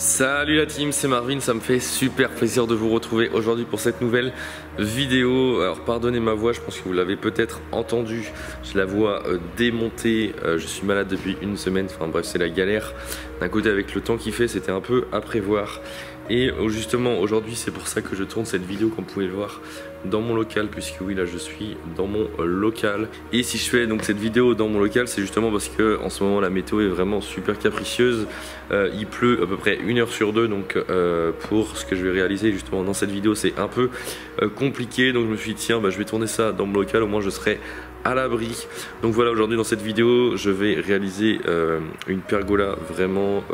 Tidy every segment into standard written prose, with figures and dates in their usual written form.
Salut la team, c'est Marvin, ça me fait super plaisir de vous retrouver aujourd'hui pour cette nouvelle vidéo. Alors pardonnez ma voix, je pense que vous l'avez peut-être entendu, j'ai la voix démontée, je suis malade depuis une semaine, enfin bref c'est la galère. D'un côté avec le temps qu'il fait, c'était un peu à prévoir. Et justement aujourd'hui c'est pour ça que je tourne cette vidéo comme vous pouvez le voir dans mon local, puisque oui là je suis dans mon local. Et si je fais donc cette vidéo dans mon local, c'est justement parce que en ce moment la météo est vraiment super capricieuse. Il pleut à peu près 1 heure sur 2, donc pour ce que je vais réaliser justement dans cette vidéo c'est un peu compliqué. Donc je me suis dit tiens je vais tourner ça dans mon local, au moins je serai à l'abri. Donc voilà, aujourd'hui dans cette vidéo je vais réaliser une pergola vraiment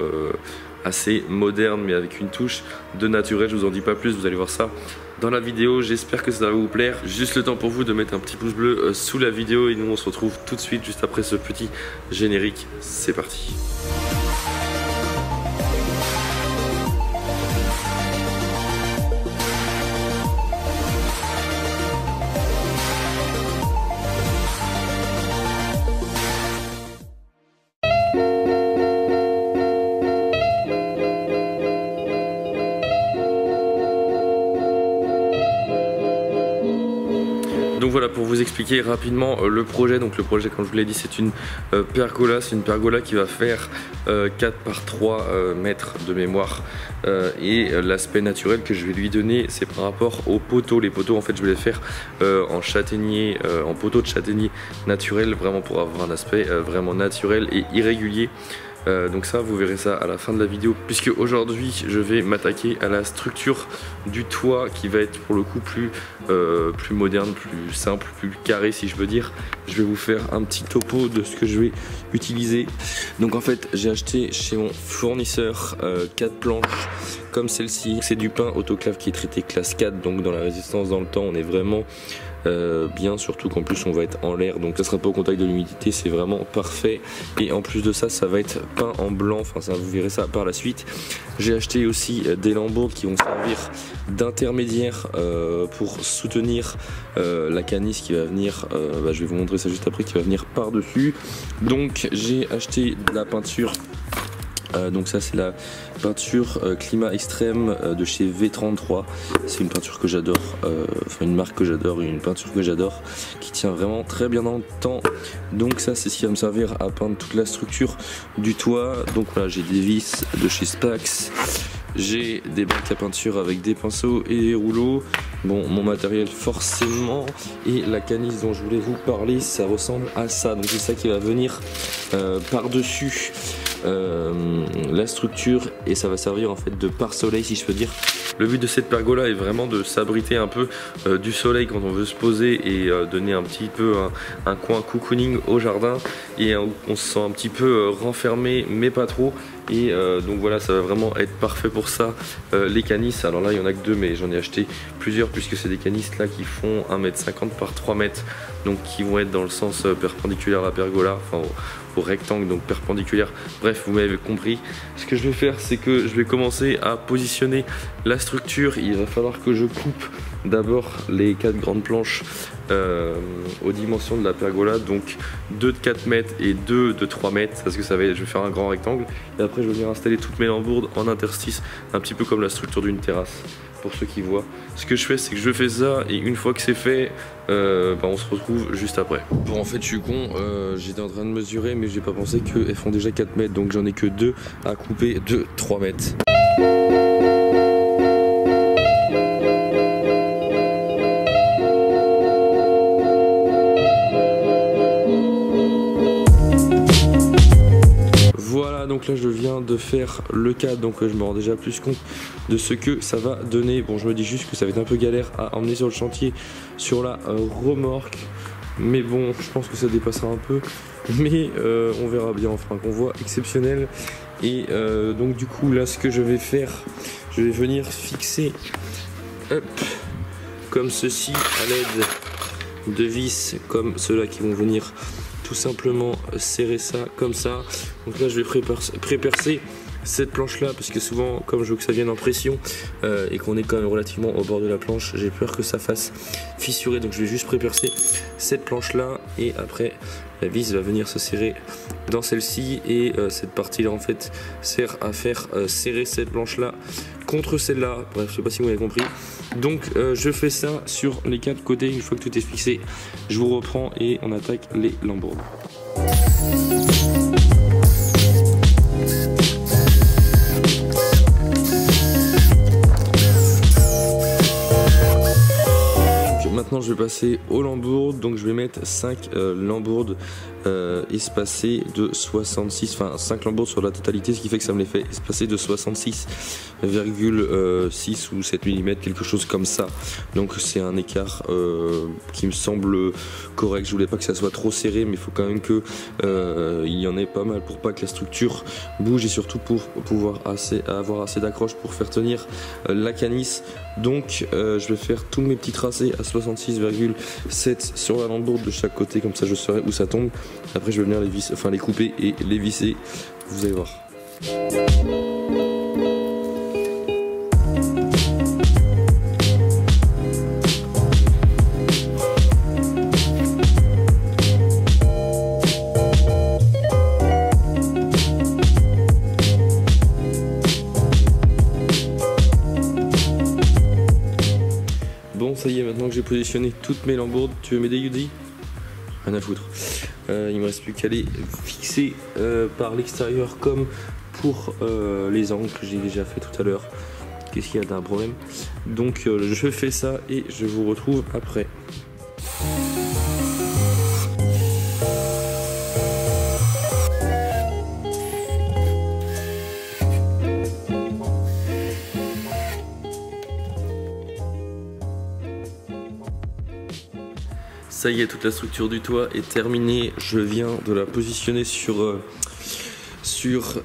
assez moderne mais avec une touche de naturel. Je vous en dis pas plus, vous allez voir ça dans la vidéo. J'espère que ça va vous plaire. Juste le temps pour vous de mettre un petit pouce bleu sous la vidéo et nous on se retrouve tout de suite juste après ce petit générique. C'est parti. Donc voilà, pour vous expliquer rapidement le projet. Donc le projet, comme je vous l'ai dit, c'est une pergola. C'est une pergola qui va faire 4 par 3 mètres de mémoire. Et l'aspect naturel que je vais lui donner, c'est par rapport aux poteaux. Les poteaux, en fait, je vais les faire en châtaignier, en poteaux de châtaignier naturel, vraiment pour avoir un aspect vraiment naturel et irrégulier. Donc ça vous verrez ça à la fin de la vidéo, puisque aujourd'hui je vais m'attaquer à la structure du toit qui va être pour le coup plus moderne, plus simple, plus carré si je veux dire. Je vais vous faire un petit topo de ce que je vais utiliser. Donc en fait j'ai acheté chez mon fournisseur 4 planches comme celle-ci. C'est du pin autoclave qui est traité classe 4, donc dans la résistance dans le temps on est vraiment bien, surtout qu'en plus on va être en l'air, donc ça sera pas au contact de l'humidité, c'est vraiment parfait. Et en plus de ça, ça va être peint en blanc, enfin ça vous verrez ça par la suite. J'ai acheté aussi des lambourdes qui vont servir d'intermédiaire pour soutenir la canisse qui va venir, je vais vous montrer ça juste après, qui va venir par dessus. Donc j'ai acheté de la peinture. Donc ça c'est la peinture climat extrême de chez V33. C'est une peinture que j'adore, enfin une marque que j'adore, une peinture que j'adore, qui tient vraiment très bien dans le temps. Donc ça c'est ce qui va me servir à peindre toute la structure du toit. Donc voilà, j'ai des vis de chez Spax, j'ai des bacs à peinture avec des pinceaux et des rouleaux. Bon, mon matériel forcément, et la canisse dont je voulais vous parler, ça ressemble à ça. Donc c'est ça qui va venir par-dessus la structure, et ça va servir en fait de pare-soleil si je peux dire. Le but de cette pergola est vraiment de s'abriter un peu du soleil quand on veut se poser et donner un petit peu un coin cocooning au jardin, et on se sent un petit peu renfermé mais pas trop. Et donc voilà, ça va vraiment être parfait pour ça. Les canisses, alors là il y en a que 2 mais j'en ai acheté plusieurs, puisque c'est des canisses là qui font 1,50 m par 3 mètres, donc qui vont être dans le sens perpendiculaire à la pergola, enfin au rectangle, donc perpendiculaire. Bref, vous m'avez compris. Ce que je vais faire, c'est que je vais commencer à positionner la structure. Il va falloir que je coupe d'abord les 4 grandes planches aux dimensions de la pergola, donc 2 de 4 mètres et 2 de 3 mètres, parce que ça va être, je vais faire un grand rectangle, et après je vais venir installer toutes mes lambourdes en interstice, un petit peu comme la structure d'une terrasse, pour ceux qui voient. Ce que je fais, c'est que je fais ça, et une fois que c'est fait, on se retrouve juste après. Bon, en fait je suis con, j'étais en train de mesurer mais j'ai pas pensé qu'elles font déjà 4 mètres, donc j'en ai que 2 à couper de 3 mètres. Donc là je viens de faire le cadre, donc je me rends déjà plus compte de ce que ça va donner. Bon, je me dis juste que ça va être un peu galère à emmener sur le chantier sur la remorque, mais bon, je pense que ça dépassera un peu, mais on verra bien. On fera un convoi exceptionnel. Et donc du coup là ce que je vais faire, je vais venir fixer comme ceci à l'aide de vis comme ceux-là qui vont venir tout simplement serrer ça comme ça. Donc là je vais prépercer cette planche là, parce que souvent comme je veux que ça vienne en pression et qu'on est quand même relativement au bord de la planche, j'ai peur que ça fasse fissurer, donc je vais juste pré-percer cette planche là et après la vis va venir se serrer dans celle-ci et cette partie là en fait sert à faire serrer cette planche là contre celle-là. Bref, je sais pas si vous avez compris. Donc je fais ça sur les 4 côtés. Une fois que tout est fixé, je vous reprends et on attaque les lambourdes. Maintenant je vais passer aux lambourdes, donc je vais mettre 5 lambourdes espacées de 66, enfin 5 lambourdes sur la totalité, ce qui fait que ça me les fait espacer de 66,6 ou 7 mm, quelque chose comme ça. Donc c'est un écart qui me semble correct. Je voulais pas que ça soit trop serré, mais il faut quand même que il y en ait pas mal pour pas que la structure bouge et surtout pour pouvoir avoir assez d'accroche pour faire tenir la canisse. Donc je vais faire tous mes petits tracés à 66,7 sur la lambourde de chaque côté, comme ça je saurai où ça tombe. Après je vais venir les couper et les visser, vous allez voir. Bon, ça y est, maintenant que j'ai positionné toutes mes lambourdes, tu veux m'aider Yudi? Rien à foutre. Il me reste plus qu'à les fixer par l'extérieur comme pour les angles que j'ai déjà fait tout à l'heure. Qu'est-ce qu'il y a d'un problème? Donc je fais ça et je vous retrouve après. Ça y est, toute la structure du toit est terminée. Je viens de la positionner sur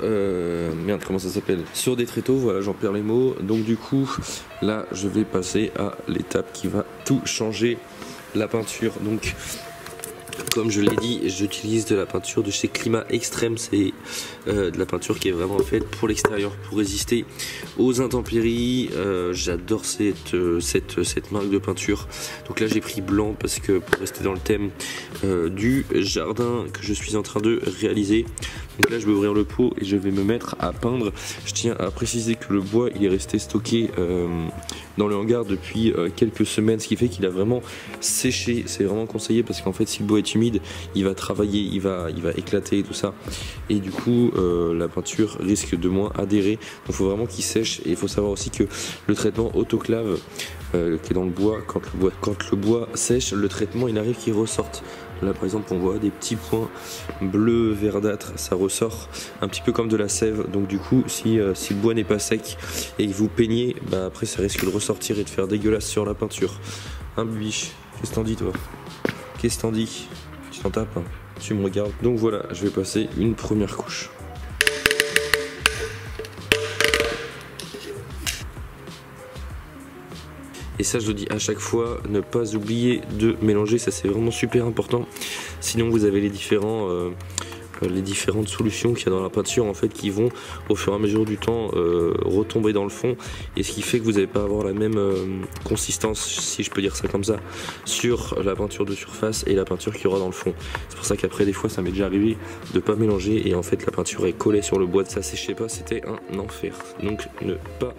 merde, comment ça s'appelle, sur des tréteaux. Voilà, j'en perds les mots. Donc du coup, là, je vais passer à l'étape qui va tout changer, la peinture. Donc, comme je l'ai dit, j'utilise de la peinture de chez Climat Extrême. C'est de la peinture qui est vraiment faite pour l'extérieur, pour résister aux intempéries. J'adore cette marque de peinture. Donc là j'ai pris blanc parce que pour rester dans le thème du jardin que je suis en train de réaliser. Donc là je vais ouvrir le pot et je vais me mettre à peindre. Je tiens à préciser que le bois il est resté stocké dans le hangar depuis quelques semaines, ce qui fait qu'il a vraiment séché. C'est vraiment conseillé parce qu'en fait si le bois est humide, il va travailler, il va éclater et tout ça. Et du coup la peinture risque de moins adhérer. Donc il faut vraiment qu'il sèche. Et il faut savoir aussi que le traitement autoclave qui est dans le bois, quand le bois sèche, le traitement il arrive qu'il ressorte. Là par exemple on voit des petits points bleu verdâtre, ça ressort un petit peu comme de la sève. Donc du coup si le bois n'est pas sec et que vous peignez, bah, après ça risque de ressortir et de faire dégueulasse sur la peinture. Hein biche, qu'est-ce que t'en dis toi? Qu'est-ce que t'en dis? Tu t'en tapes hein? Tu me regardes. Donc voilà, je vais passer une première couche. Et ça je le dis à chaque fois, ne pas oublier de mélanger, ça c'est vraiment super important. Sinon vous avez les différentes solutions qu'il y a dans la peinture en fait qui vont au fur et à mesure du temps retomber dans le fond, et ce qui fait que vous n'allez pas avoir la même consistance, si je peux dire ça comme ça, sur la peinture de surface et la peinture qu'il y aura dans le fond. C'est pour ça qu'après des fois ça m'est déjà arrivé de pas mélanger et en fait la peinture est collée sur le bois, ça séchait pas, c'était un enfer. Donc ne pas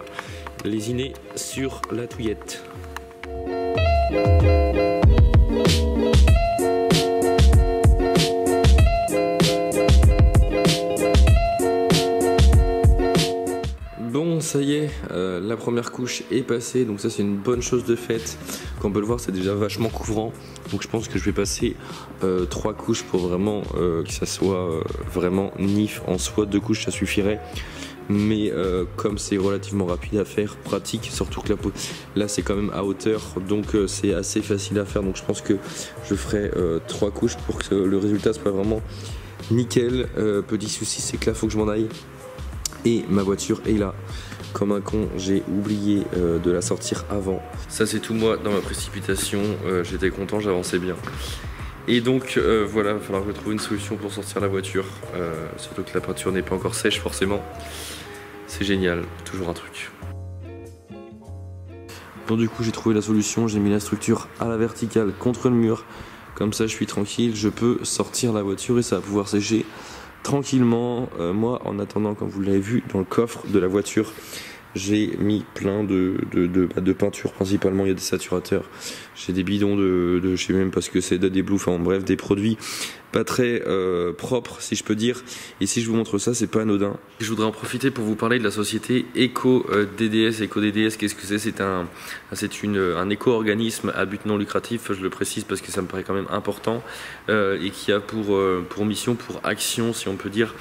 lésiner sur la touillette. Bon ça y est, la première couche est passée, donc ça c'est une bonne chose de faite. Comme on peut le voir c'est déjà vachement couvrant, donc je pense que je vais passer 3 couches pour vraiment que ça soit vraiment nif en soi. 2 couches ça suffirait. Mais comme c'est relativement rapide à faire, pratique, surtout que là c'est quand même à hauteur, donc c'est assez facile à faire. Donc je pense que je ferai 3 couches pour que le résultat soit vraiment nickel. Petit souci c'est que là faut que je m'en aille et ma voiture est là. Comme un con, j'ai oublié de la sortir avant. Ça c'est tout moi dans ma précipitation, j'étais content, j'avançais bien. Et donc voilà, il va falloir que je trouve une solution pour sortir la voiture, surtout que la peinture n'est pas encore sèche forcément. c'est génial, toujours un truc. Bon, du coup j'ai trouvé la solution, j'ai mis la structure à la verticale contre le mur, comme ça je suis tranquille, je peux sortir la voiture et ça va pouvoir sécher tranquillement. Moi en attendant, comme vous l'avez vu, dans le coffre de la voiture, j'ai mis plein de peinture, principalement il y a des saturateurs, j'ai des bidons je sais même pas ce que c'est, des Blue, enfin bref, des produits pas très propres si je peux dire. Et si je vous montre ça, c'est pas anodin. Je voudrais en profiter pour vous parler de la société EcoDDS. EcoDDS, qu'est-ce que c'est? C'est un éco-organisme à but non lucratif, je le précise parce que ça me paraît quand même important, et qui a pour mission, pour action si on peut dire,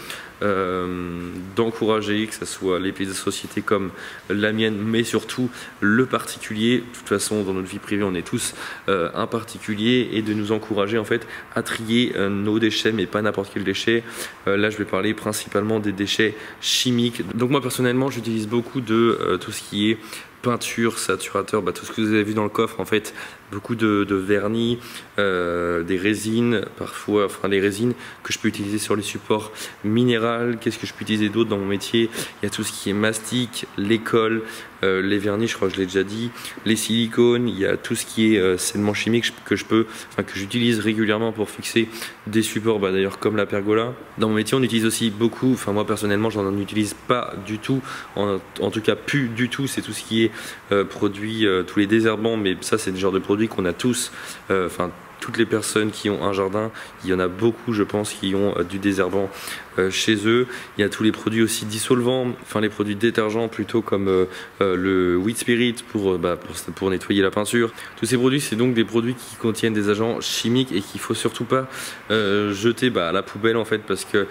d'encourager, que ce soit les sociétés comme la mienne, mais surtout le particulier. De toute façon, dans notre vie privée, on est tous un particulier, et de nous encourager en fait à trier nos déchets, mais pas n'importe quel déchet. Là, je vais parler principalement des déchets chimiques. Donc moi, personnellement, j'utilise beaucoup de tout ce qui est peinture, saturateur, tout ce que vous avez vu dans le coffre en fait, beaucoup de vernis, des résines, parfois, enfin les résines que je peux utiliser sur les supports minéraux. Qu'est-ce que je peux utiliser d'autre dans mon métier? Il y a tout ce qui est mastic, les cols, les vernis, je crois que je l'ai déjà dit, les silicones, il y a tout ce qui est scellement chimique que j'utilise régulièrement pour fixer des supports, d'ailleurs comme la pergola. Dans mon métier, on utilise aussi beaucoup, enfin moi personnellement, j'en utilise pas du tout, en tout cas plus du tout, c'est tout ce qui est produits, tous les désherbants, mais ça c'est le genre de produits qu'on a tous, toutes les personnes qui ont un jardin, il y en a beaucoup je pense qui ont du désherbant chez eux. Il y a tous les produits aussi dissolvants, enfin les produits détergents plutôt, comme le Wheat Spirit pour nettoyer la peinture. Tous ces produits, c'est donc des produits qui contiennent des agents chimiques et qu'il faut surtout pas jeter à la poubelle en fait, parce que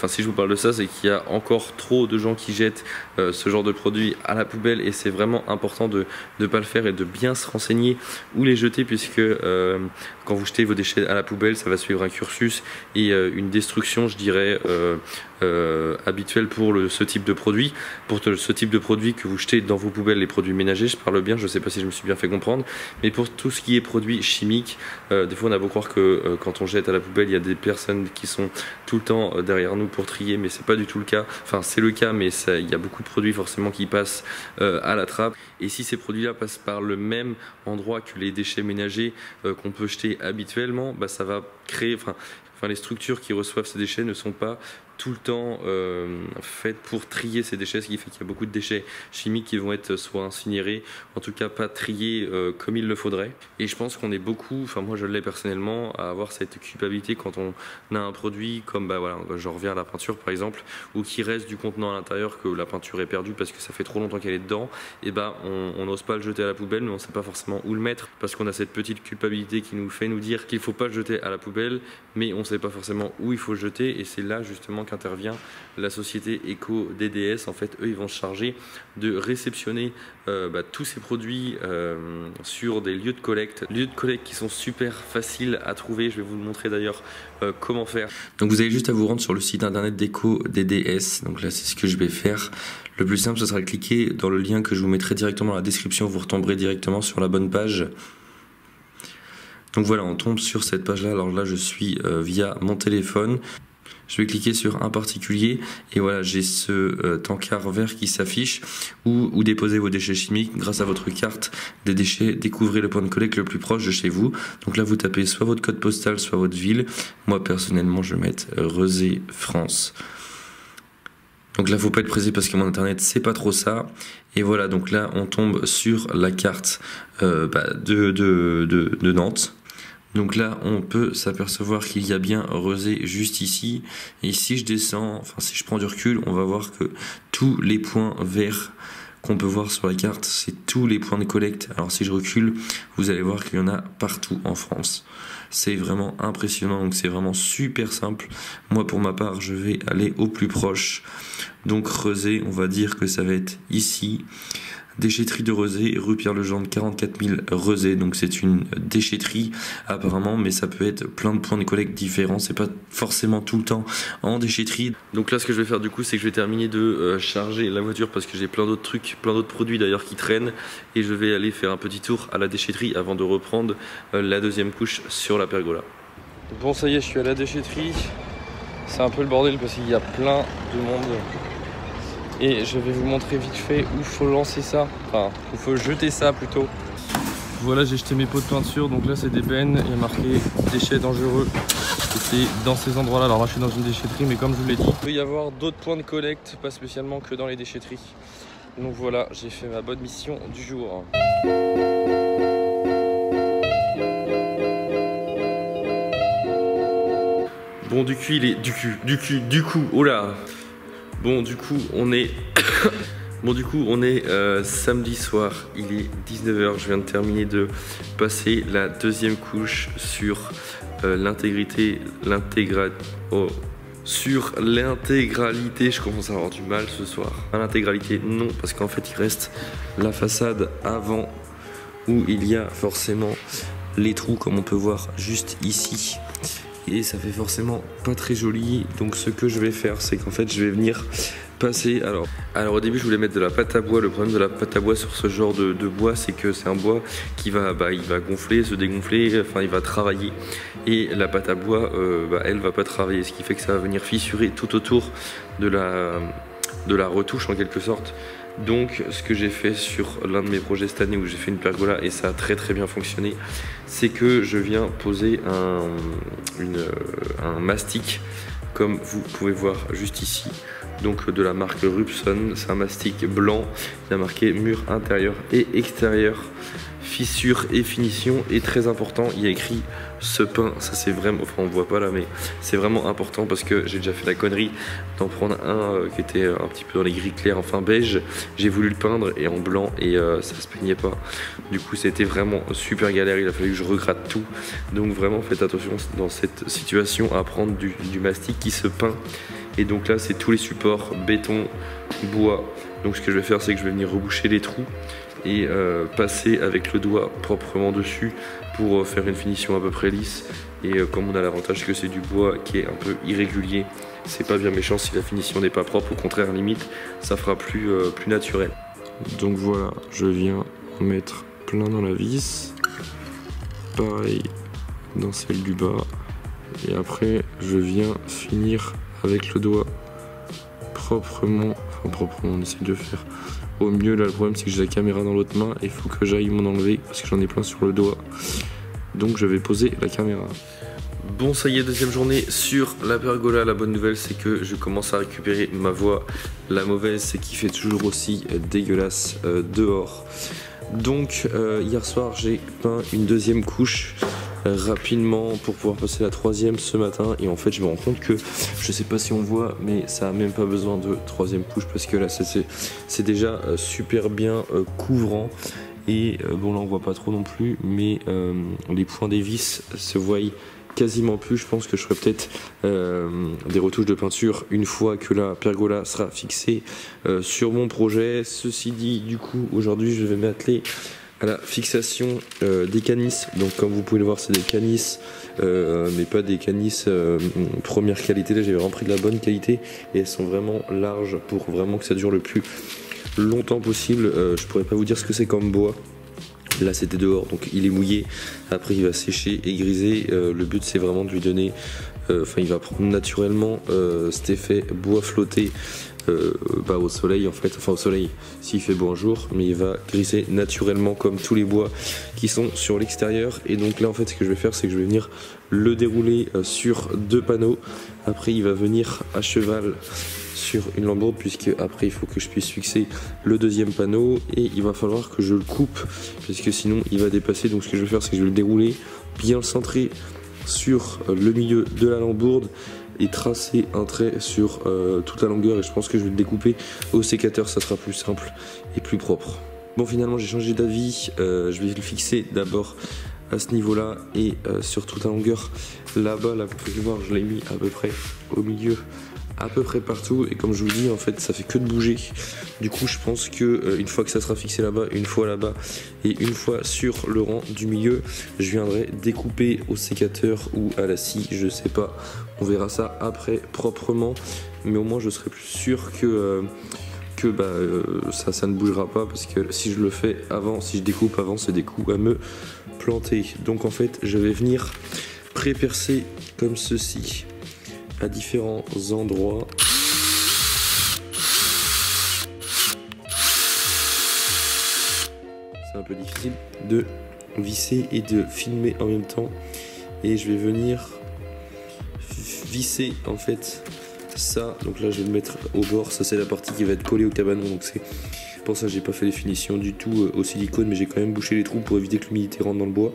si je vous parle de ça, c'est qu'il y a encore trop de gens qui jettent ce genre de produits à la poubelle, et c'est vraiment important de ne pas le faire et de bien se renseigner où les jeter, puisque quand vous jetez vos déchets à la poubelle, ça va suivre un cursus et une destruction, je dirais, habituelle pour ce type de produit. Pour ce type de produit que vous jetez dans vos poubelles, les produits ménagers, je parle bien, je ne sais pas si je me suis bien fait comprendre, mais pour tout ce qui est produits chimiques, des fois on a beau croire que quand on jette à la poubelle, il y a des personnes qui sont tout le temps derrière nous pour trier, mais c'est pas du tout le cas. Enfin c'est le cas, mais il y a beaucoup de produits forcément qui passent à la trappe, et si ces produits là passent par le même endroit que les déchets ménagers qu'on peut jeter habituellement, ça va créer, les structures qui reçoivent ces déchets ne sont pas tout le temps faites pour trier ces déchets, ce qui fait qu'il y a beaucoup de déchets chimiques qui vont être soit incinérés, en tout cas pas triés comme il le faudrait. Et je pense qu'on est beaucoup, moi je l'ai personnellement, à avoir cette culpabilité quand on a un produit comme, je reviens à la peinture par exemple, ou qui reste du contenant à l'intérieur, que la peinture est perdue parce que ça fait trop longtemps qu'elle est dedans, et on n'ose pas le jeter à la poubelle, mais on ne sait pas forcément où le mettre, parce qu'on a cette petite culpabilité qui nous fait nous dire qu'il ne faut pas le jeter à la poubelle, mais on ne sait pas forcément où il faut le jeter. Et c'est là justement qu'intervient la société EcoDDS. En fait, eux, ils vont se charger de réceptionner tous ces produits sur des lieux de collecte qui sont super faciles à trouver. Je vais vous le montrer d'ailleurs comment faire. Donc vous avez juste à vous rendre sur le site internet d'EcoDDS. Donc là, c'est ce que je vais faire. Le plus simple, ce sera de cliquer dans le lien que je vous mettrai directement dans la description. Vous retomberez directement sur la bonne page. Donc voilà, on tombe sur cette page là. Alors là, je suis via mon téléphone. Je vais cliquer sur un particulier et voilà, j'ai ce tankard vert qui s'affiche où déposer vos déchets chimiques. Grâce à votre carte des déchets, découvrez le point de collecte le plus proche de chez vous. Donc là, vous tapez soit votre code postal, soit votre ville. Moi, personnellement, je vais mettre Rezé, France. Donc là, faut pas être pressé parce que mon internet, c'est pas trop ça. Et voilà, donc là, on tombe sur la carte de Nantes. Donc là, on peut s'apercevoir qu'il y a bien Rezé juste ici. Et si je descends, si je prends du recul, on va voir que tous les points verts qu'on peut voir sur la carte, c'est tous les points de collecte. Alors si je recule, vous allez voir qu'il y en a partout en France. C'est vraiment impressionnant, donc c'est vraiment super simple. Moi, pour ma part, je vais aller au plus proche. Donc Rezé, on va dire que ça va être ici. Déchetterie de Rezé, rue Pierre-Legendre, 44 000 Rezé. Donc c'est une déchetterie apparemment, mais ça peut être plein de points de collecte différents. C'est pas forcément tout le temps en déchetterie. Donc là, ce que je vais faire du coup, c'est que je vais terminer de charger la voiture parce que j'ai plein d'autres trucs, plein d'autres produits d'ailleurs qui traînent. Et je vais aller faire un petit tour à la déchetterie avant de reprendre la deuxième couche sur la pergola. Bon, ça y est, je suis à la déchetterie. C'est un peu le bordel parce qu'il y a plein de monde. et je vais vous montrer vite fait où il faut lancer ça, enfin où il faut jeter ça plutôt. Voilà, j'ai jeté mes pots de peinture, donc là c'est des bennes, il y a marqué déchets dangereux. Et c'est dans ces endroits là, alors là je suis dans une déchetterie, mais comme je vous l'ai dit, il peut y avoir d'autres points de collecte, pas spécialement que dans les déchetteries. Donc voilà, j'ai fait ma bonne mission du jour. Bon, du coup, oh là. Bon, du coup, on est... samedi soir, il est 19h, je viens de terminer de passer la deuxième couche sur l'intégralité, sur l'intégralité, je commence à avoir du mal ce soir. À l'intégralité, non, parce qu'en fait, il reste la façade avant où il y a forcément les trous, comme on peut voir juste ici. Et ça fait forcément pas très joli. Donc ce que je vais faire, c'est qu'en fait, je vais venir passer. Alors au début, je voulais mettre de la pâte à bois. Le problème de la pâte à bois sur ce genre de bois, c'est que c'est un bois qui va, il va gonfler, se dégonfler, enfin il va travailler. Et la pâte à bois, elle va pas travailler, ce qui fait que ça va venir fissurer tout autour de la retouche en quelque sorte. Donc ce que j'ai fait sur l'un de mes projets cette année où j'ai fait une pergola et ça a très bien fonctionné, c'est que je viens poser un mastic comme vous pouvez voir juste ici, donc de la marque Rubson. C'est un mastic blanc, il y a marqué mur intérieur et extérieur, fissure et finition, et très important, il y a écrit ce pain. Ça c'est vraiment, enfin on voit pas là, mais c'est vraiment important parce que j'ai déjà fait la connerie d'en prendre un qui était un petit peu dans les gris clairs, enfin beige. J'ai voulu le peindre et en blanc et ça se peignait pas. Du coup c'était vraiment super galère, il a fallu que je regratte tout. Donc vraiment faites attention dans cette situation à prendre du mastic qui se peint. Et donc là c'est tous les supports, béton, bois. Donc ce que je vais faire, c'est que je vais venir reboucher les trous et passer avec le doigt proprement dessus pour faire une finition à peu près lisse. Et comme on a l'avantage que c'est du bois qui est un peu irrégulier, c'est pas bien méchant si la finition n'est pas propre, au contraire limite ça fera plus naturel. Donc voilà, je viens en mettre plein dans la vis, pareil dans celle du bas, et après je viens finir avec le doigt proprement, on essaie de faire au mieux. Là le problème c'est que j'ai la caméra dans l'autre main et il faut que j'aille m'en enlever parce que j'en ai plein sur le doigt, donc je vais poser la caméra. Bon, ça y est, deuxième journée sur la pergola. La bonne nouvelle c'est que je commence à récupérer ma voix. La mauvaise c'est qu'il fait toujours aussi dégueulasse dehors. Donc hier soir j'ai peint une deuxième couche rapidement pour pouvoir passer la troisième ce matin, et en fait je me rends compte que, je sais pas si on voit, mais ça a même pas besoin de troisième couche parce que là c'est déjà super bien couvrant. Et bon là on voit pas trop non plus, mais les points des vis se voient quasiment plus. Je pense que je ferai peut-être des retouches de peinture une fois que la pergola sera fixée sur mon projet. Ceci dit, du coup aujourd'hui je vais m'atteler à la fixation des canisses. Donc comme vous pouvez le voir, c'est des canisses mais pas des canisses première qualité. Là j'ai vraiment pris de la bonne qualité et elles sont vraiment larges pour vraiment que ça dure le plus longtemps possible. Je pourrais pas vous dire ce que c'est comme bois. Là c'était dehors, donc il est mouillé, après il va sécher et griser. Le but c'est vraiment de lui donner, il va prendre naturellement cet effet bois flotté au soleil en fait, enfin au soleil s'il fait beau un jour, mais il va griser naturellement comme tous les bois qui sont sur l'extérieur. Et donc là en fait ce que je vais faire, c'est que je vais venir le dérouler sur deux panneaux. Après il va venir à cheval sur une lambourde, puisque après il faut que je puisse fixer le deuxième panneau et il va falloir que je le coupe puisque sinon il va dépasser. Donc ce que je vais faire, c'est que je vais le dérouler, bien le centrer sur le milieu de la lambourde et tracer un trait sur toute la longueur, et je pense que je vais le découper au sécateur, ça sera plus simple et plus propre. Bon, finalement j'ai changé d'avis, je vais le fixer d'abord à ce niveau là et sur toute la longueur là-bas. Là vous pouvez voir, je l'ai mis à peu près au milieu, à peu près partout, et comme je vous dis en fait ça fait que de bouger. Du coup je pense que une fois que ça sera fixé là-bas, une fois là-bas et une fois sur le rang du milieu, je viendrai découper au sécateur ou à la scie, je sais pas, on verra ça après proprement, mais au moins je serai plus sûr que ça ne bougera pas, parce que si je le fais avant, si je découpe avant, c'est des coups à me planter. Donc en fait je vais venir pré-percer comme ceci à différents endroits. peu difficile de visser et de filmer en même temps. Et je vais venir visser en fait ça. Donc là je vais le mettre au bord. Ça c'est la partie qui va être collée au cabanon. Donc c'est pour ça que j'ai pas fait les finitions du tout au silicone, mais j'ai quand même bouché les trous pour éviter que l'humidité rentre dans le bois.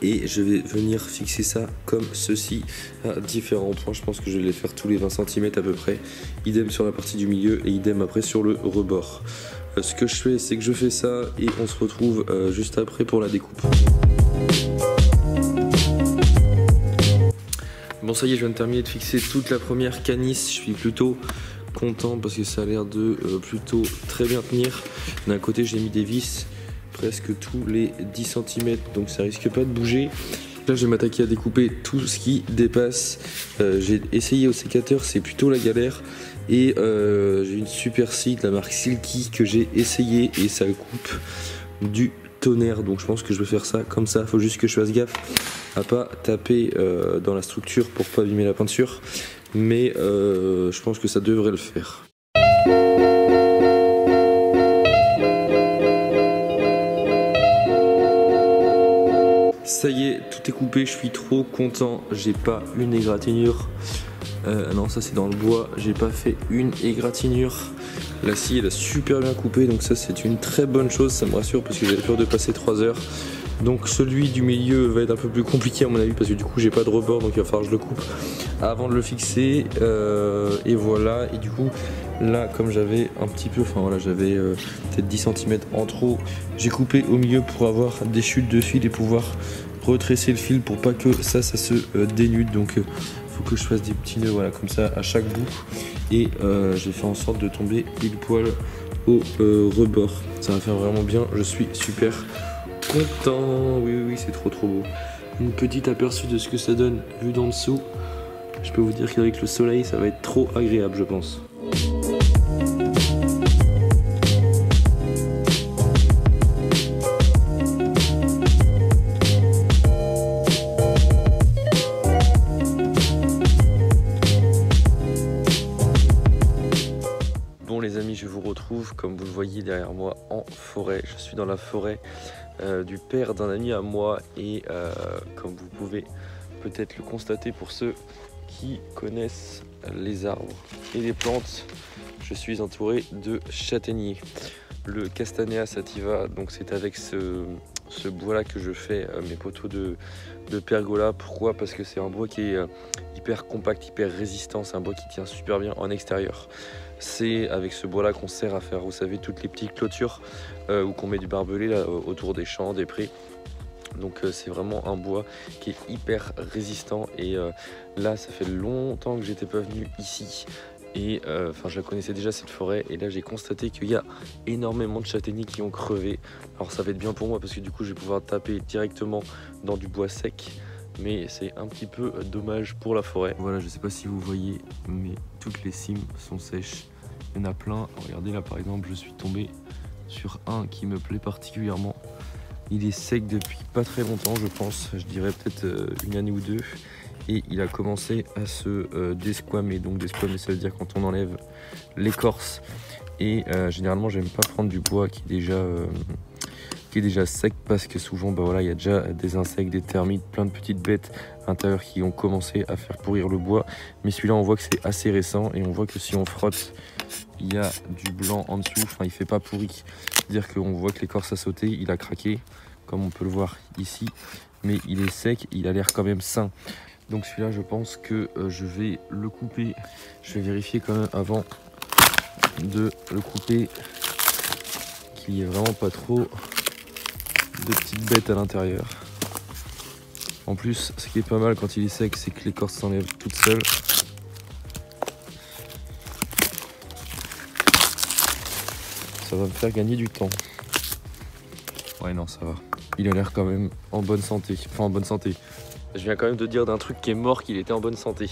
Et je vais venir fixer ça comme ceci à différents points. Je pense que je vais les faire tous les 20 cm à peu près. Idem sur la partie du milieu et idem après sur le rebord. Ce que je fais, c'est que je fais ça et on se retrouve juste après pour la découpe. Bon, ça y est, je viens de terminer de fixer toute la première canisse. Je suis plutôt content parce que ça a l'air de plutôt très bien tenir. D'un côté, j'ai mis des vis presque tous les 10 cm, donc ça risque pas de bouger. Là je vais m'attaquer à découper tout ce qui dépasse. J'ai essayé au sécateur, c'est plutôt la galère. Et j'ai une super scie de la marque Silky que j'ai essayé et ça coupe du tonnerre. Donc je pense que je vais faire ça comme ça. Faut juste que je fasse gaffe à pas taper dans la structure pour pas abîmer la peinture. Mais je pense que ça devrait le faire. Ça y est, tout est coupé, je suis trop content. J'ai pas une égratignure. Non, ça c'est dans le bois. J'ai pas fait une égratignure. La scie elle a super bien coupé, donc ça c'est une très bonne chose. Ça me rassure parce que j'avais peur de passer 3 heures. Donc celui du milieu va être un peu plus compliqué à mon avis parce que du coup j'ai pas de rebord, donc il va falloir que je le coupe avant de le fixer. Et voilà. Et du coup là, comme j'avais un petit peu, enfin voilà, j'avais peut-être 10 cm en trop, j'ai coupé au milieu pour avoir des chutes de fil et pouvoir retresser le fil pour pas que ça se dénude. Donc faut que je fasse des petits nœuds, voilà, comme ça à chaque bout. Et j'ai fait en sorte de tomber pile poil au rebord. Ça va faire vraiment bien, je suis super content. Oui, c'est trop beau. Une petite aperçu de ce que ça donne vu d'en dessous. Je peux vous dire qu'avec le soleil ça va être trop agréable, je pense. Bon les amis, je vous retrouve comme vous le voyez derrière moi en forêt. Je suis dans la forêt du père d'un ami à moi et comme vous pouvez peut-être le constater pour ceux qui connaissent les arbres et les plantes, je suis entouré de châtaigniers. Le Castanea sativa, donc c'est avec ce bois là que je fais mes poteaux de pergola. Pourquoi? Parce que c'est un bois qui est hyper compact, hyper résistant, c'est un bois qui tient super bien en extérieur. C'est avec ce bois là qu'on sert à faire, vous savez, toutes les petites clôtures où qu'on met du barbelé là, autour des champs, des prés. Donc c'est vraiment un bois qui est hyper résistant et là ça fait longtemps que j'étais pas venu ici et enfin je la connaissais déjà cette forêt et là j'ai constaté qu'il y a énormément de châtaigniers qui ont crevé. Alors ça va être bien pour moi parce que du coup je vais pouvoir taper directement dans du bois sec, mais c'est un petit peu dommage pour la forêt. Voilà, je sais pas si vous voyez, mais toutes les cimes sont sèches, il y en a plein. Regardez là par exemple, je suis tombé sur un qui me plaît particulièrement. Il est sec depuis pas très longtemps, je pense, je dirais peut-être une année ou deux. Et il a commencé à se desquamer. Donc desquamer, ça veut dire quand on enlève l'écorce. Et généralement, j'aime pas prendre du bois qui est déjà sec parce que souvent, bah voilà, il y a déjà des insectes, des termites, plein de petites bêtes à l'intérieur qui ont commencé à faire pourrir le bois. Mais celui-là, on voit que c'est assez récent et on voit que si on frotte, il y a du blanc en dessous. Enfin, il fait pas pourri. C'est-à-dire qu'on voit que l'écorce a sauté, il a craqué, comme on peut le voir ici. Mais il est sec, il a l'air quand même sain. Donc celui-là, je pense que je vais le couper. Je vais vérifier quand même avant de le couper qu'il n'y ait vraiment pas trop de petites bêtes à l'intérieur. En plus, ce qui est pas mal quand il est sec, c'est que l'écorce s'enlève toute seule. Ça va me faire gagner du temps. Ouais, non, ça va. Il a l'air quand même en bonne santé. Enfin, en bonne santé. Je viens quand même de dire d'un truc qui est mort qu'il était en bonne santé.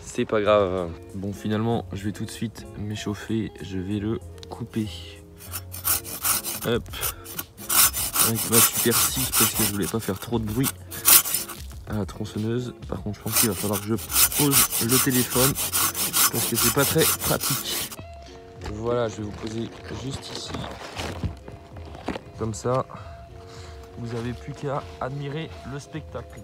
C'est pas grave. Bon, finalement, je vais tout de suite m'échauffer. Je vais le couper. Hop. Avec ma super scie parce que je voulais pas faire trop de bruit à la tronçonneuse. Par contre, je pense qu'il va falloir que je pose le téléphone parce que c'est pas très pratique. Voilà, je vais vous poser juste ici. Comme ça, vous n'avez plus qu'à admirer le spectacle.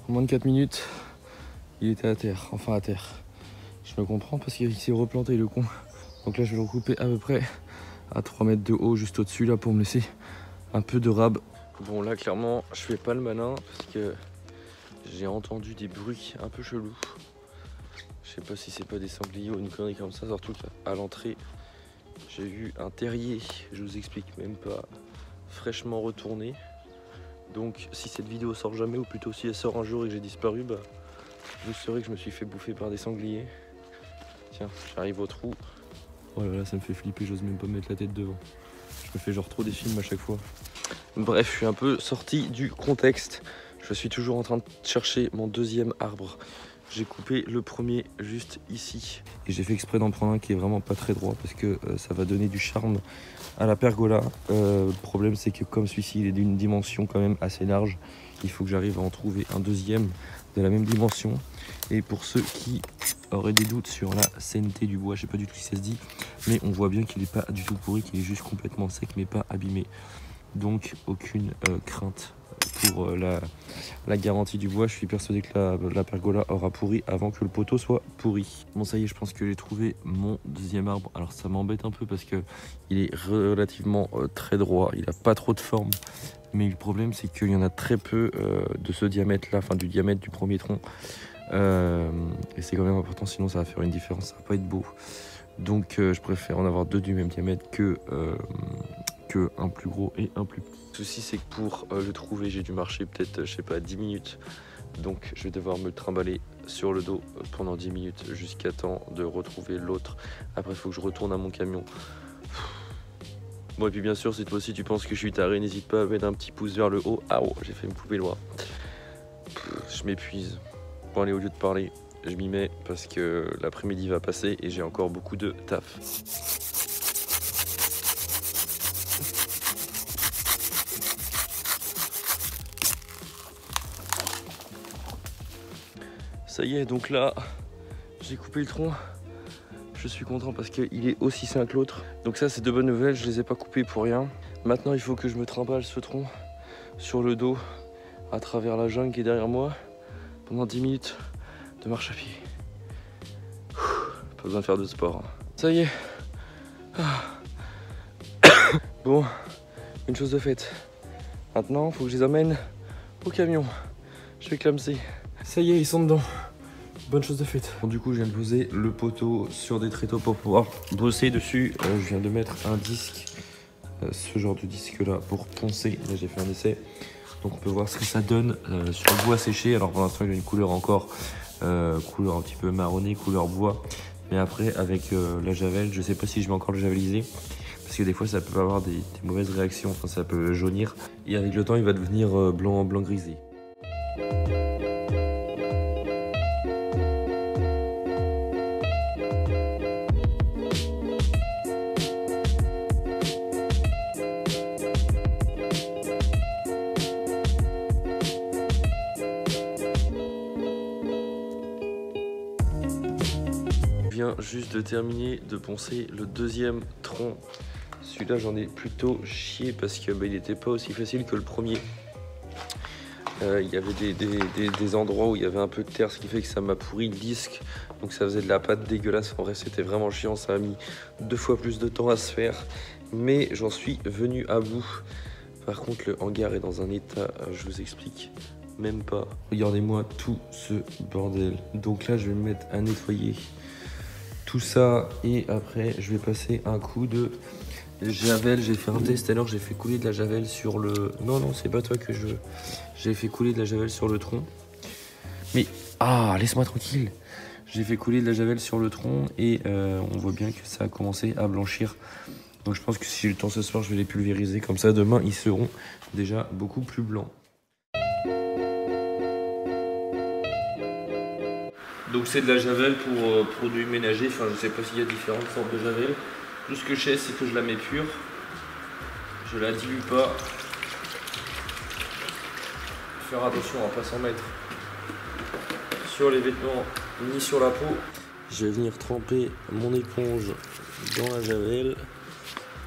En moins de 4 minutes, il était à terre, enfin à terre. Je me comprends parce qu'il s'est replanté le con. Donc là je vais le recouper à peu près à 3 mètres de haut juste au-dessus là pour me laisser un peu de rab. Bon là clairement je fais pas le malin parce que j'ai entendu des bruits un peu chelous. Je sais pas si c'est pas des sangliers ou une connerie comme ça, surtout qu'à l'entrée j'ai vu un terrier, je vous explique même pas, fraîchement retourné. Donc si cette vidéo sort jamais, ou plutôt si elle sort un jour et que j'ai disparu, bah, vous saurez que je me suis fait bouffer par des sangliers. Tiens, j'arrive au trou. Oh là là, ça me fait flipper, j'ose même pas mettre la tête devant. Je me fais genre trop des films à chaque fois. Bref, je suis un peu sorti du contexte. Je suis toujours en train de chercher mon deuxième arbre. J'ai coupé le premier juste ici. Et j'ai fait exprès d'en prendre un qui est vraiment pas très droit parce que ça va donner du charme à la pergola. Le problème c'est que comme celui-ci il est d'une dimension quand même assez large, il faut que j'arrive à en trouver un deuxième de la même dimension. Et pour ceux qui auraient des doutes sur la sainteté du bois, je sais pas du tout si ça se dit, mais on voit bien qu'il n'est pas du tout pourri, qu'il est juste complètement sec mais pas abîmé. Donc aucune crainte pour la garantie du bois. Je suis persuadé que la pergola aura pourri avant que le poteau soit pourri. Bon ça y est, je pense que j'ai trouvé mon deuxième arbre. Alors ça m'embête un peu parce que il est relativement très droit, il n'a pas trop de forme. Mais le problème c'est qu'il y en a très peu de ce diamètre là, enfin du diamètre du premier tronc. Et c'est quand même important, sinon ça va faire une différence, ça va pas être beau. Donc je préfère en avoir deux du même diamètre que un plus gros et un plus petit. Le souci c'est que pour le trouver j'ai dû marcher peut-être je sais pas 10 minutes. Donc je vais devoir me trimballer sur le dos pendant 10 minutes jusqu'à temps de retrouver l'autre. Après il faut que je retourne à mon camion. Bon et puis bien sûr si toi aussi tu penses que je suis taré, n'hésite pas à mettre un petit pouce vers le haut. Ah oh, j'ai fait me couper le bras. Je m'épuise. Bon allez, au lieu de parler, je m'y mets parce que l'après-midi va passer et j'ai encore beaucoup de taf. Ça y est, donc là, j'ai coupé le tronc. Je suis content parce qu'il est aussi sain que l'autre. Donc ça, c'est de bonnes nouvelles, je les ai pas coupés pour rien. Maintenant, il faut que je me trimballe ce tronc sur le dos à travers la jungle qui est derrière moi pendant 10 minutes de marche à pied. Pas besoin de faire de sport. Ça y est. Bon, une chose de faite. Maintenant, il faut que je les amène au camion. Je vais clamser. Ça y est, ils sont dedans. Bonne chose de faite. Bon, du coup, je viens de poser le poteau sur des tréteaux pour pouvoir bosser dessus. Je viens de mettre un disque, ce genre de disque là, pour poncer. Là, j'ai fait un essai. Donc, on peut voir ce que ça donne sur le bois séché. Alors, pour l'instant, il a une couleur encore, couleur un petit peu marronnée, couleur bois. Mais après, avec la javel, je sais pas si je vais encore le javeliser. Parce que des fois, ça peut avoir des mauvaises réactions. Enfin, ça peut jaunir. Et avec le temps, il va devenir blanc grisé. Juste de terminer de poncer le deuxième tronc. Celui-là j'en ai plutôt chié parce que il n'était pas aussi facile que le premier. Il y avait des endroits où il y avait un peu de terre, ce qui fait que ça m'a pourri le disque, donc ça faisait de la pâte dégueulasse. En vrai c'était vraiment chiant, ça a mis 2 fois plus de temps à se faire, mais j'en suis venu à bout. Par contre le hangar est dans un état, je vous explique même pas. Regardez-moi tout ce bordel. Donc là je vais me mettre à nettoyer tout ça et après je vais passer un coup de javel. J'ai fait un test alors, j'ai fait couler de la javel sur le... Non, c'est pas toi que je... J'ai fait couler de la javel sur le tronc. Mais... Ah, laisse-moi tranquille. J'ai fait couler de la javel sur le tronc et on voit bien que ça a commencé à blanchir. Donc je pense que si j'ai le temps ce soir, je vais les pulvériser. Comme ça, demain, ils seront déjà beaucoup plus blancs. Donc c'est de la javel pour produits ménagers, enfin je sais pas s'il y a différentes sortes de javel. Tout ce que je sais c'est que je la mets pure, je la dilue pas faire attention à ne pas s'en mettre sur les vêtements ni sur la peau. Je vais venir tremper mon éponge dans la javel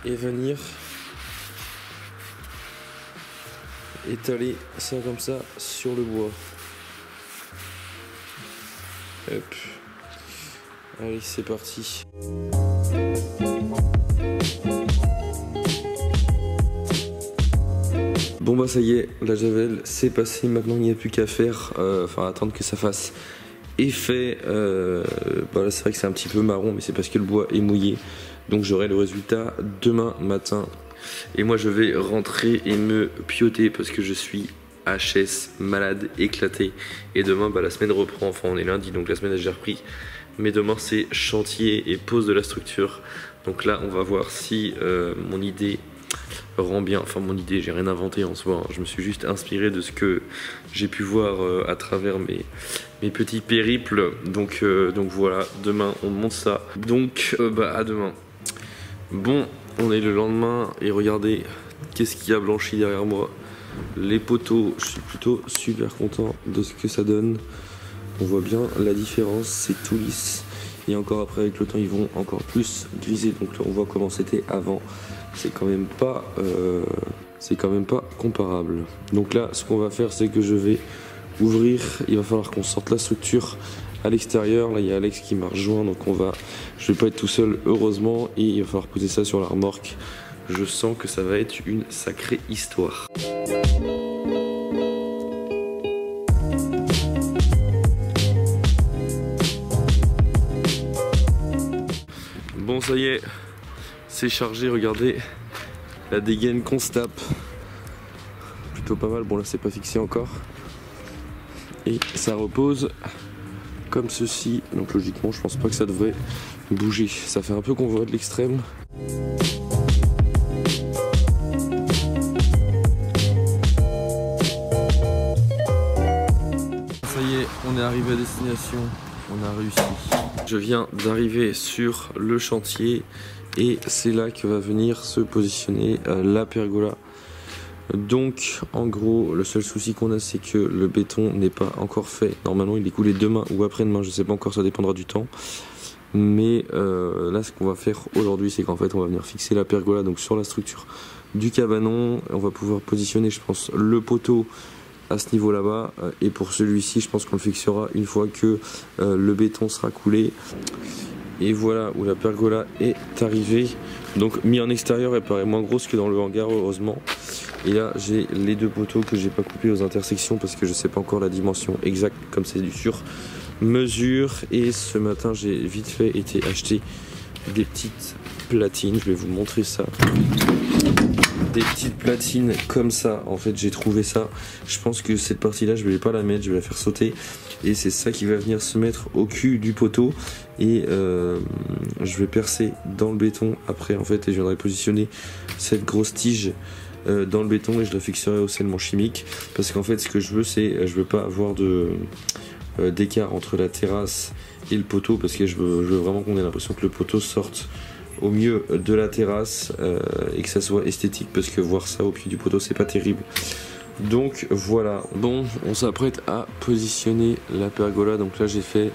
et venir étaler ça comme ça sur le bois. Hop. Allez, c'est parti. Bon bah ça y est, la javel c'est passé, maintenant il n'y a plus qu'à faire, attendre que ça fasse effet. Bah là c'est vrai que c'est un petit peu marron, mais c'est parce que le bois est mouillé, donc j'aurai le résultat demain matin. Et moi je vais rentrer et me pioter parce que je suis HS, malade, éclaté. Et demain bah, la semaine reprend, enfin on est lundi donc la semaine a déjà repris. Mais demain c'est chantier et pose de la structure. Donc là on va voir si mon idée rend bien. Enfin mon idée, j'ai rien inventé en soi, hein. Je me suis juste inspiré de ce que j'ai pu voir à travers mes petits périples. Donc voilà, demain on monte ça. Donc bah à demain. Bon, on est le lendemain et regardez qu'est-ce qui a blanchi derrière moi. Les poteaux, je suis plutôt super content de ce que ça donne. On voit bien la différence, c'est tout lisse. Et encore après avec le temps ils vont encore plus griser. Donc là on voit comment c'était avant. C'est quand même pas comparable. Donc là ce qu'on va faire c'est que je vais ouvrir. Il va falloir qu'on sorte la structure à l'extérieur. Là il y a Alex qui m'a rejoint, donc je vais pas être tout seul heureusement, et il va falloir poser ça sur la remorque. Je sens que ça va être une sacrée histoire. Bon ça y est, c'est chargé, regardez la dégaine qu'on se tape. Plutôt pas mal, bon là c'est pas fixé encore. Et ça repose comme ceci, donc logiquement je pense pas que ça devrait bouger. Ça fait un peu convoi de l'extrême. Ça y est, on est arrivé à destination, on a réussi. Je viens d'arriver sur le chantier et c'est là que va venir se positionner la pergola. Donc en gros le seul souci qu'on a c'est que le béton n'est pas encore fait. Normalement il est coulé demain ou après-demain, je sais pas encore, ça dépendra du temps. Mais là ce qu'on va faire aujourd'hui c'est qu'en fait on va venir fixer la pergola donc sur la structure du cabanon. On va pouvoir positionner je pense le poteau à ce niveau là-bas, et pour celui-ci je pense qu'on le fixera une fois que le béton sera coulé. Et voilà où la pergola est arrivée. Donc mis en extérieur, elle paraît moins grosse que dans le hangar heureusement. Et là j'ai les deux poteaux que j'ai pas coupés aux intersections parce que je sais pas encore la dimension exacte comme c'est du sur mesure. Et ce matin j'ai vite fait été acheter des petites platines, je vais vous montrer ça. Des petites platines comme ça, en fait j'ai trouvé ça. Je pense que cette partie là je vais pas la mettre, je vais la faire sauter. Et c'est ça qui va venir se mettre au cul du poteau. Et je vais percer dans le béton après en fait. Et je viendrai positionner cette grosse tige dans le béton et je la fixerai au scellement chimique. Parce qu'en fait ce que je veux c'est, je veux pas avoir d'écart entre la terrasse et le poteau. Parce que je veux vraiment qu'on ait l'impression que le poteau sorte au mieux de la terrasse et que ça soit esthétique, parce que voir ça au pied du poteau c'est pas terrible. Donc voilà, bon on s'apprête à positionner la pergola. Donc là j'ai fait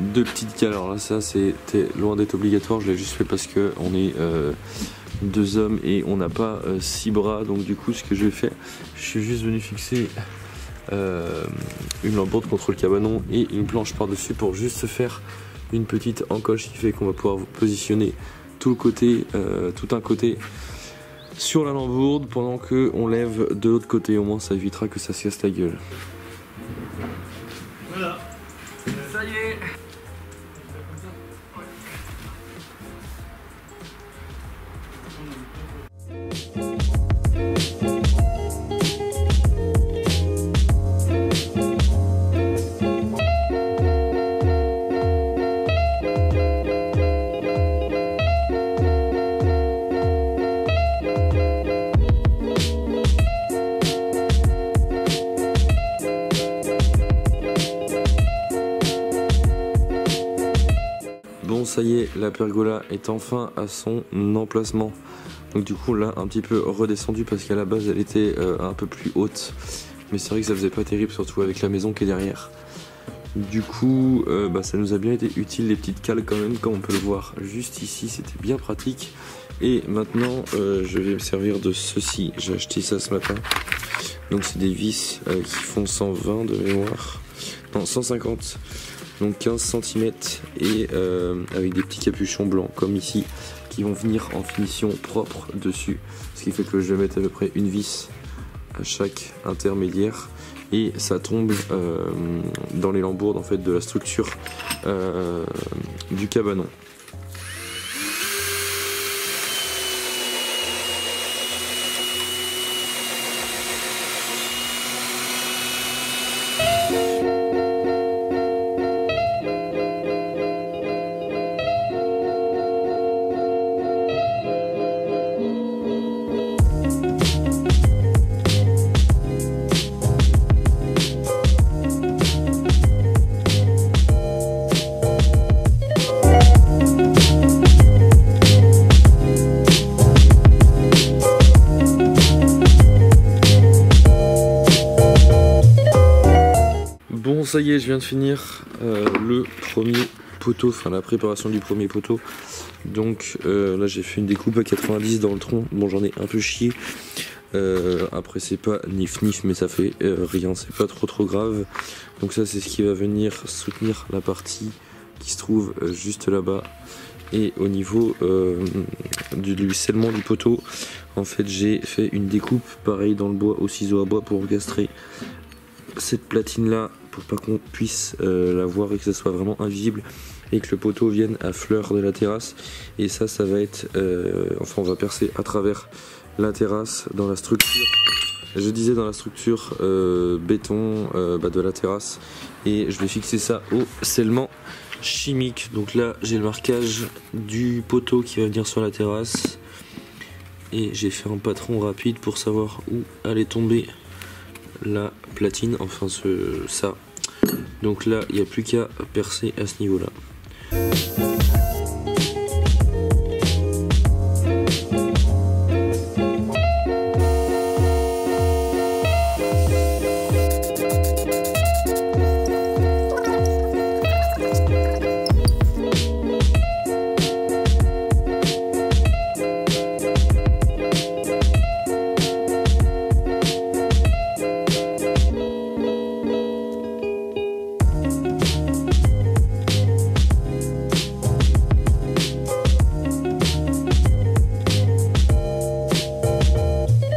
deux petites cales. Alors là ça c'était loin d'être obligatoire, je l'ai juste fait parce que on est deux hommes et on n'a pas 6 bras. Donc du coup ce que je vais faire, je suis juste venu fixer une lampe contre le cabanon et une planche par dessus pour juste se faire une petite encoche qui fait qu'on va pouvoir positionner tout le côté, tout un côté sur la lambourde pendant que on lève de l'autre côté. Au moins ça évitera que ça se casse la gueule. Voilà, ça y est. Bon ça y est, la pergola est enfin à son emplacement. Donc du coup là un petit peu redescendu parce qu'à la base elle était un peu plus haute. mais c'est vrai que ça faisait pas terrible, surtout avec la maison qui est derrière. Du coup ça nous a bien été utile les petites cales quand même, comme on peut le voir juste ici, c'était bien pratique. Et maintenant je vais me servir de ceci, j'ai acheté ça ce matin. Donc c'est des vis qui font 120 de mémoire, non 150, donc 15 cm et avec des petits capuchons blancs comme ici qui vont venir en finition propre dessus, ce qui fait que je vais mettre à peu près une vis à chaque intermédiaire et ça tombe dans les lambourdes en fait de la structure du cabanon. Bon, ça y est, je viens de finir le premier poteau, enfin la préparation du premier poteau. Donc là j'ai fait une découpe à 90 dans le tronc. Bon, j'en ai un peu chié. Après c'est pas nif mais ça fait rien, c'est pas trop grave. Donc ça c'est ce qui va venir soutenir la partie qui se trouve juste là-bas. Et au niveau du scellement du poteau, en fait j'ai fait une découpe pareil dans le bois au ciseau à bois pour encastrer cette platine là pour pas qu'on puisse la voir et que ça soit vraiment invisible et que le poteau vienne à fleur de la terrasse. Et ça va être enfin on va percer à travers la terrasse dans la structure, je disais dans la structure béton de la terrasse, et je vais fixer ça au scellement chimique. Donc là j'ai le marquage du poteau qui va venir sur la terrasse et j'ai fait un patron rapide pour savoir où allait tomber la platine, enfin ça. Donc là il n'y a plus qu'à percer à ce niveau là.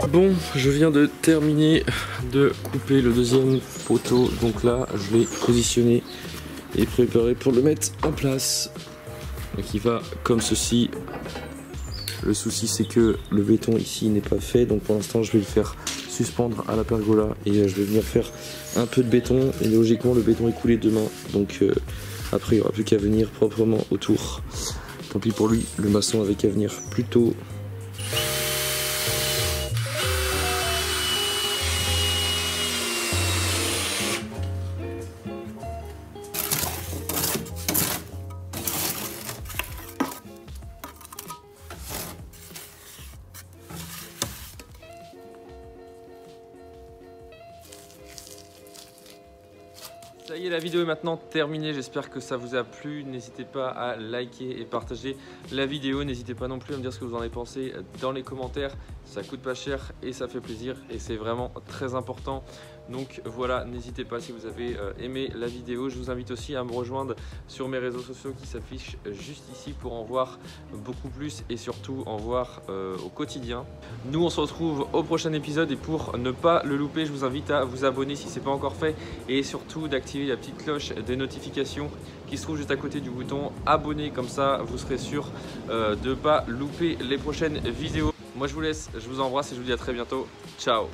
Bon, je viens de terminer de couper le deuxième poteau, donc là je l'ai positionné et préparé pour le mettre en place. Donc il va comme ceci. Le souci c'est que le béton ici n'est pas fait, donc pour l'instant je vais le faire suspendre à la pergola et je vais venir faire un peu de béton, et logiquement le béton est coulé demain, donc après il n'y aura plus qu'à venir proprement autour. Tant pis pour lui, le maçon avait qu'à venir plus tôt. Ça y est, la vidéo est maintenant terminée, j'espère que ça vous a plu. N'hésitez pas à liker et partager la vidéo. N'hésitez pas non plus à me dire ce que vous en avez pensé dans les commentaires. Ça coûte pas cher et ça fait plaisir et c'est vraiment très important. Donc voilà, n'hésitez pas si vous avez aimé la vidéo. Je vous invite aussi à me rejoindre sur mes réseaux sociaux qui s'affichent juste ici pour en voir beaucoup plus et surtout en voir au quotidien. Nous on se retrouve au prochain épisode et pour ne pas le louper, je vous invite à vous abonner si ce n'est pas encore fait et surtout d'activer la petite cloche des notifications qui se trouve juste à côté du bouton abonner, comme ça vous serez sûr de ne pas louper les prochaines vidéos. Moi je vous laisse, je vous embrasse et je vous dis à très bientôt. Ciao.